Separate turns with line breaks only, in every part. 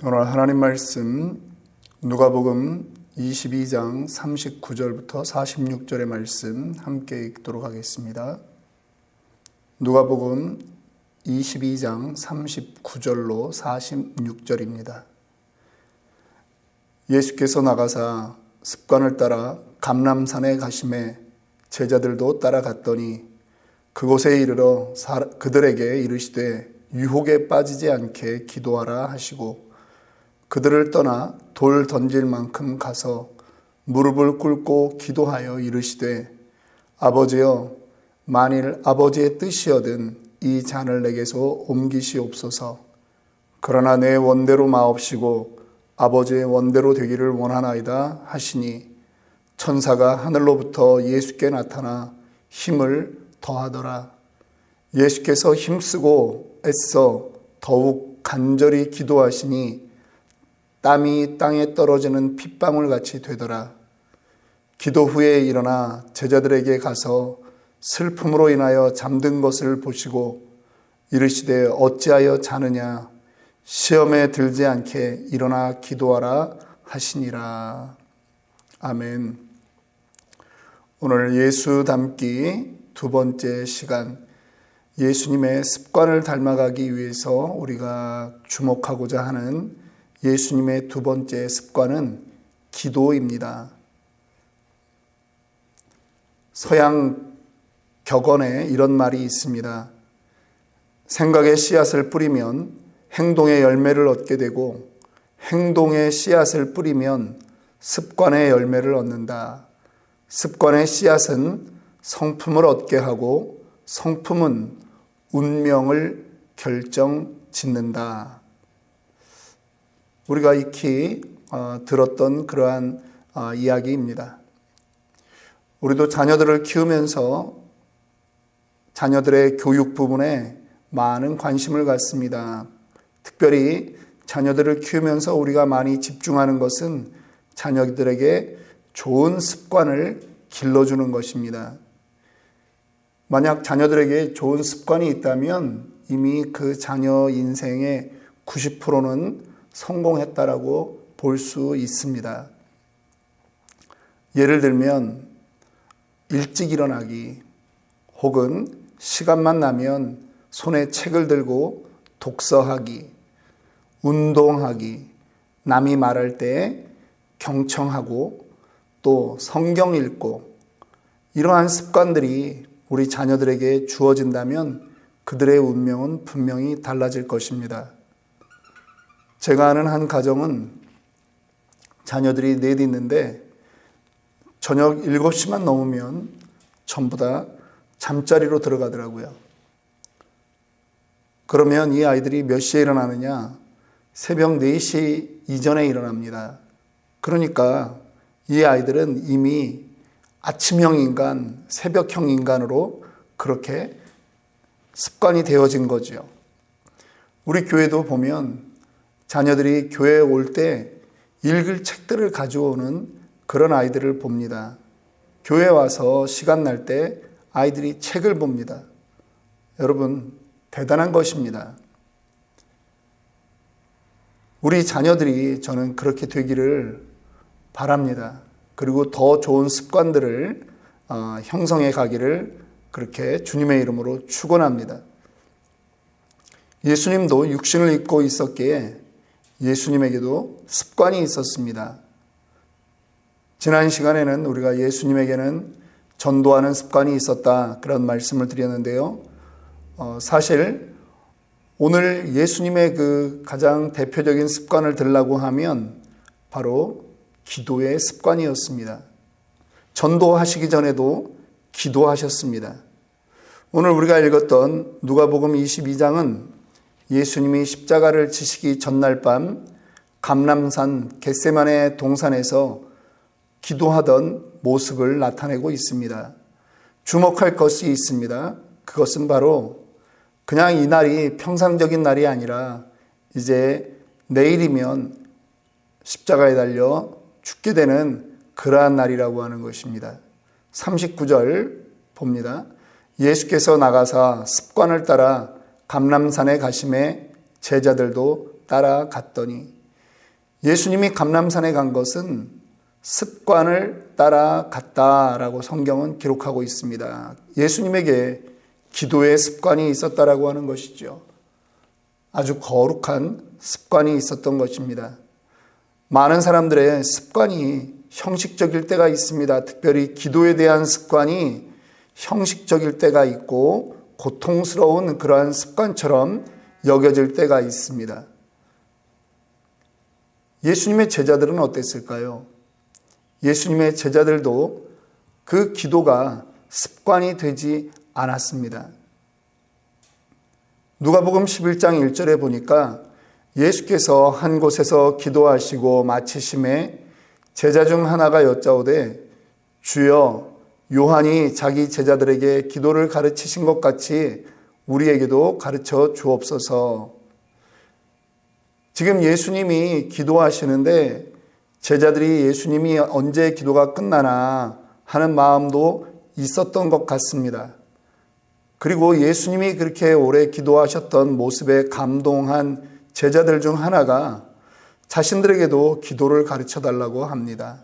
오늘 하나님 말씀 누가복음 22장 39절부터 46절의 말씀 함께 읽도록 하겠습니다. 누가복음 22장 39절로 46절입니다. 예수께서 나가사 습관을 따라 감람산에 가시매 제자들도 따라갔더니 그곳에 이르러 그들에게 이르시되 유혹에 빠지지 않게 기도하라 하시고 그들을 떠나 돌 던질 만큼 가서 무릎을 꿇고 기도하여 이르시되 아버지여 만일 아버지의 뜻이여든 이 잔을 내게서 옮기시옵소서. 그러나 내 원대로 마옵시고 아버지의 원대로 되기를 원하나이다 하시니 천사가 하늘로부터 예수께 나타나 힘을 더하더라. 예수께서 힘쓰고 애써 더욱 간절히 기도하시니 땀이 땅에 떨어지는 핏방울같이 되더라. 기도 후에 일어나 제자들에게 가서 슬픔으로 인하여 잠든 것을 보시고 이르시되 어찌하여 자느냐 시험에 들지 않게 일어나 기도하라 하시니라. 아멘. 오늘 예수 닮기 두 번째 시간, 예수님의 습관을 닮아가기 위해서 우리가 주목하고자 하는 예수님의 두 번째 습관은 기도입니다. 서양 격언에 이런 말이 있습니다. 생각의 씨앗을 뿌리면 행동의 열매를 얻게 되고 행동의 씨앗을 뿌리면 습관의 열매를 얻는다. 습관의 씨앗은 성품을 얻게 하고 성품은 운명을 결정짓는다. 우리가 익히 들었던 그러한 이야기입니다. 우리도 자녀들을 키우면서 자녀들의 교육 부분에 많은 관심을 갖습니다. 특별히 자녀들을 키우면서 우리가 많이 집중하는 것은 자녀들에게 좋은 습관을 길러주는 것입니다. 만약 자녀들에게 좋은 습관이 있다면 이미 그 자녀 인생의 90%는 성공했다라고 볼 수 있습니다. 예를 들면 일찍 일어나기, 혹은 시간만 나면 손에 책을 들고 독서하기, 운동하기, 남이 말할 때 경청하고 또 성경 읽고, 이러한 습관들이 우리 자녀들에게 주어진다면 그들의 운명은 분명히 달라질 것입니다. 제가 아는 한 가정은 자녀들이 넷 있는데 저녁 7시만 넘으면 전부 다 잠자리로 들어가더라고요. 그러면 이 아이들이 몇 시에 일어나느냐? 새벽 4시 이전에 일어납니다. 그러니까 이 아이들은 이미 아침형 인간, 새벽형 인간으로 그렇게 습관이 되어진 거죠. 우리 교회도 보면 자녀들이 교회에 올 때 읽을 책들을 가져오는 그런 아이들을 봅니다. 교회에 와서 시간 날 때 아이들이 책을 봅니다. 여러분, 대단한 것입니다. 우리 자녀들이 저는 그렇게 되기를 바랍니다. 그리고 더 좋은 습관들을 형성해 가기를 그렇게 주님의 이름으로 축원합니다. 예수님도 육신을 입고 있었기에 예수님에게도 습관이 있었습니다. 지난 시간에는 우리가 예수님에게는 전도하는 습관이 있었다, 그런 말씀을 드렸는데요. 사실 오늘 예수님의 그 가장 대표적인 습관을 들라고 하면 바로 기도의 습관이었습니다. 전도하시기 전에도 기도하셨습니다. 오늘 우리가 읽었던 누가복음 22장은 예수님이 십자가를 지시기 전날 밤 감람산 겟세마네 동산에서 기도하던 모습을 나타내고 있습니다. 주목할 것이 있습니다. 그것은 바로 그냥 이 날이 평상적인 날이 아니라 이제 내일이면 십자가에 달려 죽게 되는 그러한 날이라고 하는 것입니다. 39절 봅니다. 예수께서 나가사 습관을 따라 감람산에 가심에 제자들도 따라갔더니, 예수님이 감람산에 간 것은 습관을 따라갔다라고 성경은 기록하고 있습니다. 예수님에게 기도의 습관이 있었다라고 하는 것이죠. 아주 거룩한 습관이 있었던 것입니다. 많은 사람들의 습관이 형식적일 때가 있습니다. 특별히 기도에 대한 습관이 형식적일 때가 있고 고통스러운 그러한 습관처럼 여겨질 때가 있습니다. 예수님의 제자들은 어땠을까요? 예수님의 제자들도 그 기도가 습관이 되지 않았습니다. 누가복음 11장 1절에 보니까 예수께서 한 곳에서 기도하시고 마치심에 제자 중 하나가 여짜오되 주여 요한이 자기 제자들에게 기도를 가르치신 것 같이 우리에게도 가르쳐 주옵소서. 지금 예수님이 기도하시는데 제자들이 예수님이 언제 기도가 끝나나 하는 마음도 있었던 것 같습니다. 그리고 예수님이 그렇게 오래 기도하셨던 모습에 감동한 제자들 중 하나가 자신들에게도 기도를 가르쳐 달라고 합니다.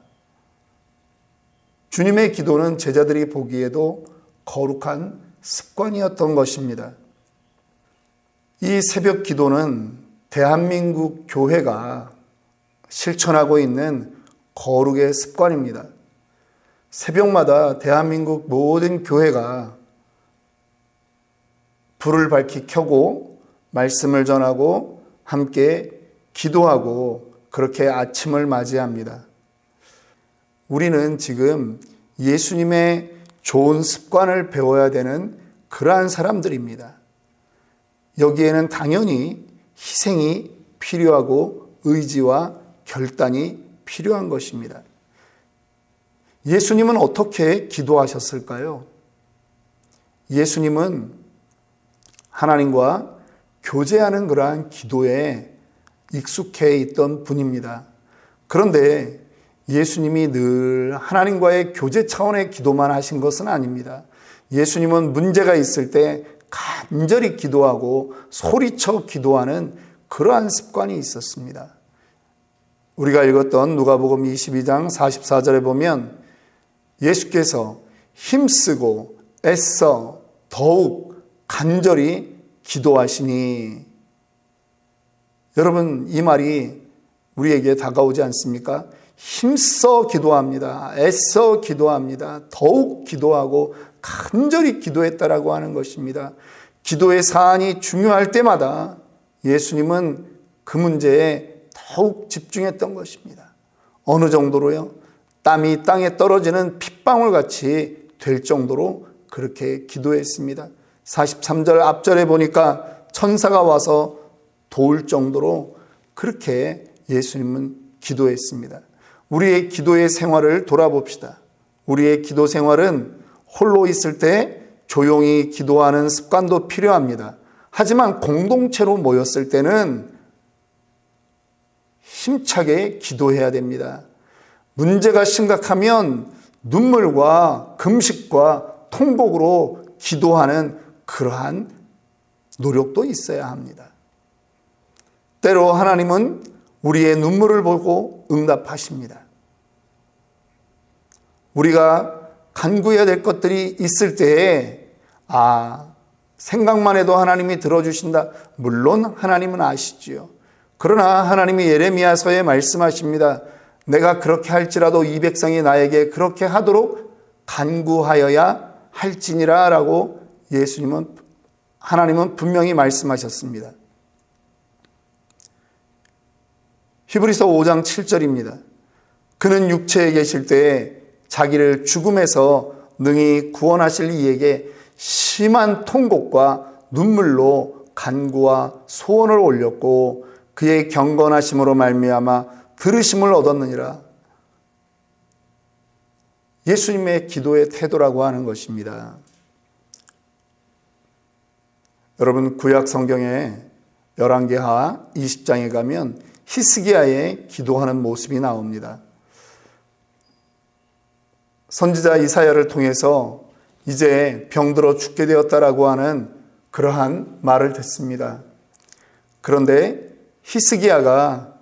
주님의 기도는 제자들이 보기에도 거룩한 습관이었던 것입니다. 이 새벽 기도는 대한민국 교회가 실천하고 있는 거룩의 습관입니다. 새벽마다 대한민국 모든 교회가 불을 밝히 켜고 말씀을 전하고 함께 기도하고 그렇게 아침을 맞이합니다. 우리는 지금 예수님의 좋은 습관을 배워야 되는 그러한 사람들입니다. 여기에는 당연히 희생이 필요하고 의지와 결단이 필요한 것입니다. 예수님은 어떻게 기도하셨을까요? 예수님은 하나님과 교제하는 그러한 기도에 익숙해 있던 분입니다. 그런데 예수님이 늘 하나님과의 교제 차원의 기도만 하신 것은 아닙니다. 예수님은 문제가 있을 때 간절히 기도하고 소리쳐 기도하는 그러한 습관이 있었습니다. 우리가 읽었던 누가복음 22장 44절에 보면 예수께서 힘쓰고 애써 더욱 간절히 기도하시니, 여러분 이 말이 우리에게 다가오지 않습니까? 힘써 기도합니다. 애써 기도합니다. 더욱 기도하고 간절히 기도했다라고 하는 것입니다. 기도의 사안이 중요할 때마다 예수님은 그 문제에 더욱 집중했던 것입니다. 어느 정도로요? 땀이 땅에 떨어지는 핏방울 같이 될 정도로 그렇게 기도했습니다. 43절 앞절에 보니까 천사가 와서 도울 정도로 그렇게 예수님은 기도했습니다. 우리의 기도의 생활을 돌아봅시다. 우리의 기도 생활은 홀로 있을 때 조용히 기도하는 습관도 필요합니다. 하지만 공동체로 모였을 때는 힘차게 기도해야 됩니다. 문제가 심각하면 눈물과 금식과 통곡으로 기도하는 그러한 노력도 있어야 합니다. 때로 하나님은 우리의 눈물을 보고 응답하십니다. 우리가 간구해야 될 것들이 있을 때에 생각만 해도 하나님이 들어주신다. 물론 하나님은 아시지요. 그러나 하나님이 예레미야서에 말씀하십니다. 내가 그렇게 할지라도 이 백성이 나에게 그렇게 하도록 간구하여야 할지니라 라고 하나님은 분명히 말씀하셨습니다. 히브리서 5장 7절입니다. 그는 육체에 계실 때에 자기를 죽음에서 능히 구원하실 이에게 심한 통곡과 눈물로 간구와 소원을 올렸고 그의 경건하심으로 말미암아 들으심을 얻었느니라. 예수님의 기도의 태도라고 하는 것입니다. 여러분 구약 성경에 열왕기하 20장에 가면 히스기야의 기도하는 모습이 나옵니다. 선지자 이사야를 통해서 이제 병들어 죽게 되었다라고 하는 그러한 말을 듣습니다. 그런데 히스기야가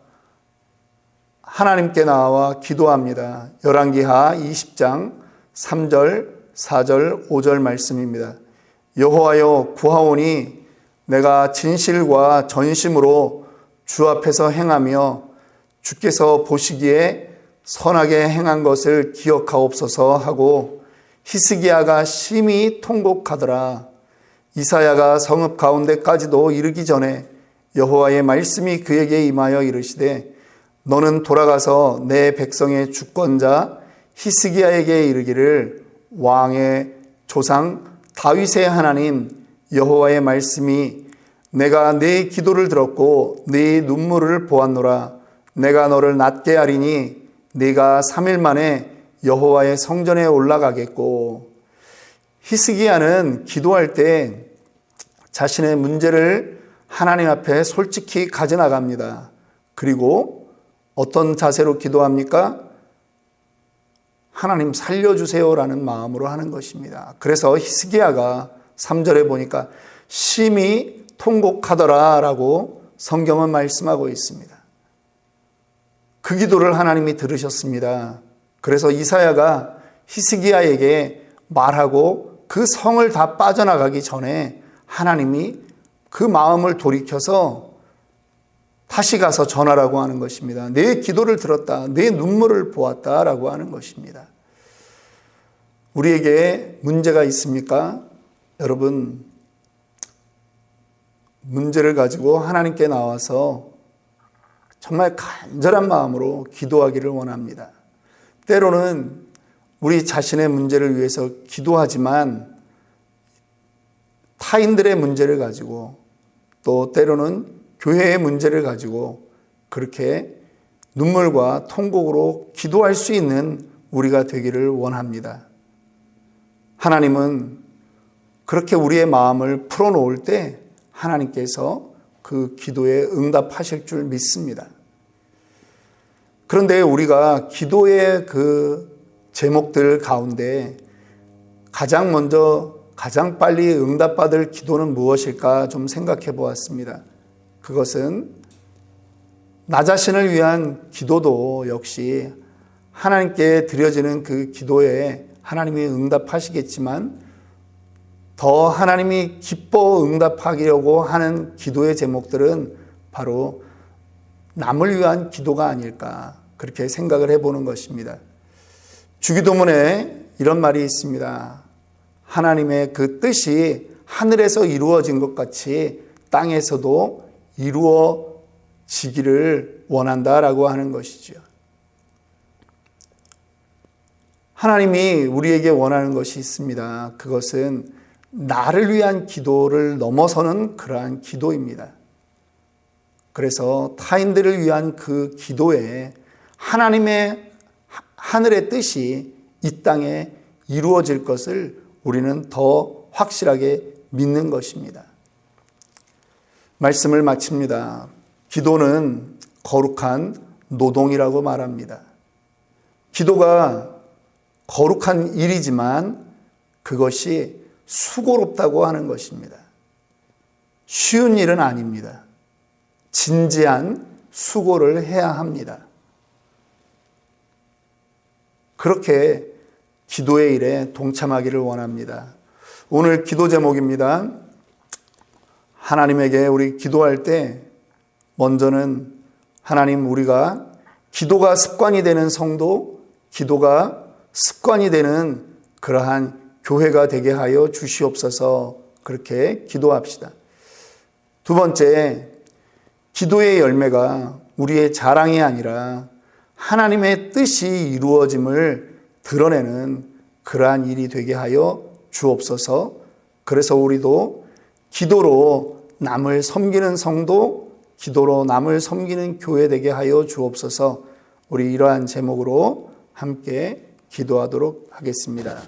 하나님께 나와 기도합니다. 열왕기하 20장 3절, 4절, 5절 말씀입니다. 여호와여 구하오니 내가 진실과 전심으로 주 앞에서 행하며 주께서 보시기에 선하게 행한 것을 기억하옵소서 하고 히스기야가 심히 통곡하더라. 이사야가 성읍 가운데까지도 이르기 전에 여호와의 말씀이 그에게 임하여 이르시되 너는 돌아가서 내 백성의 주권자 히스기야에게 이르기를 왕의 조상 다윗의 하나님 여호와의 말씀이 내가 네 기도를 들었고 네 눈물을 보았노라. 내가 너를 낫게 하리니 네가 3일 만에 여호와의 성전에 올라가겠고. 히스기야는 기도할 때 자신의 문제를 하나님 앞에 솔직히 가져나갑니다. 그리고 어떤 자세로 기도합니까? 하나님 살려주세요라는 마음으로 하는 것입니다. 그래서 히스기야가 3절에 보니까 심히 통곡하더라라고 성경은 말씀하고 있습니다. 그 기도를 하나님이 들으셨습니다. 그래서 이사야가 히스기야에게 말하고 그 성을 다 빠져나가기 전에 하나님이 그 마음을 돌이켜서 다시 가서 전하라고 하는 것입니다. 내 기도를 들었다. 내 눈물을 보았다라고 하는 것입니다. 우리에게 문제가 있습니까? 여러분, 문제를 가지고 하나님께 나와서 정말 간절한 마음으로 기도하기를 원합니다. 때로는 우리 자신의 문제를 위해서 기도하지만 타인들의 문제를 가지고 또 때로는 교회의 문제를 가지고 그렇게 눈물과 통곡으로 기도할 수 있는 우리가 되기를 원합니다. 하나님은 그렇게 우리의 마음을 풀어놓을 때 하나님께서 그 기도에 응답하실 줄 믿습니다. 그런데 우리가 기도의 그 제목들 가운데 가장 먼저 가장 빨리 응답받을 기도는 무엇일까 좀 생각해 보았습니다. 그것은 나 자신을 위한 기도도 역시 하나님께 드려지는 그 기도에 하나님이 응답하시겠지만 더 하나님이 기뻐 응답하려고 하는 기도의 제목들은 바로 남을 위한 기도가 아닐까 그렇게 생각을 해보는 것입니다. 주기도문에 이런 말이 있습니다. 하나님의 그 뜻이 하늘에서 이루어진 것 같이 땅에서도 이루어지기를 원한다라고 하는 것이죠. 하나님이 우리에게 원하는 것이 있습니다. 그것은 나를 위한 기도를 넘어서는 그러한 기도입니다. 그래서 타인들을 위한 그 기도에 하나님의 하늘의 뜻이 이 땅에 이루어질 것을 우리는 더 확실하게 믿는 것입니다. 말씀을 마칩니다. 기도는 거룩한 노동이라고 말합니다. 기도가 거룩한 일이지만 그것이 수고롭다고 하는 것입니다. 쉬운 일은 아닙니다. 진지한 수고를 해야 합니다. 그렇게 기도의 일에 동참하기를 원합니다. 오늘 기도 제목입니다. 하나님에게 우리 기도할 때 먼저는 하나님 우리가 기도가 습관이 되는 성도, 기도가 습관이 되는 그러한 교회가 되게 하여 주시옵소서 그렇게 기도합시다. 두 번째, 기도의 열매가 우리의 자랑이 아니라 하나님의 뜻이 이루어짐을 드러내는 그러한 일이 되게 하여 주옵소서. 그래서 우리도 기도로 남을 섬기는 성도, 기도로 남을 섬기는 교회 되게 하여 주옵소서. 우리 이러한 제목으로 함께 기도하도록 하겠습니다.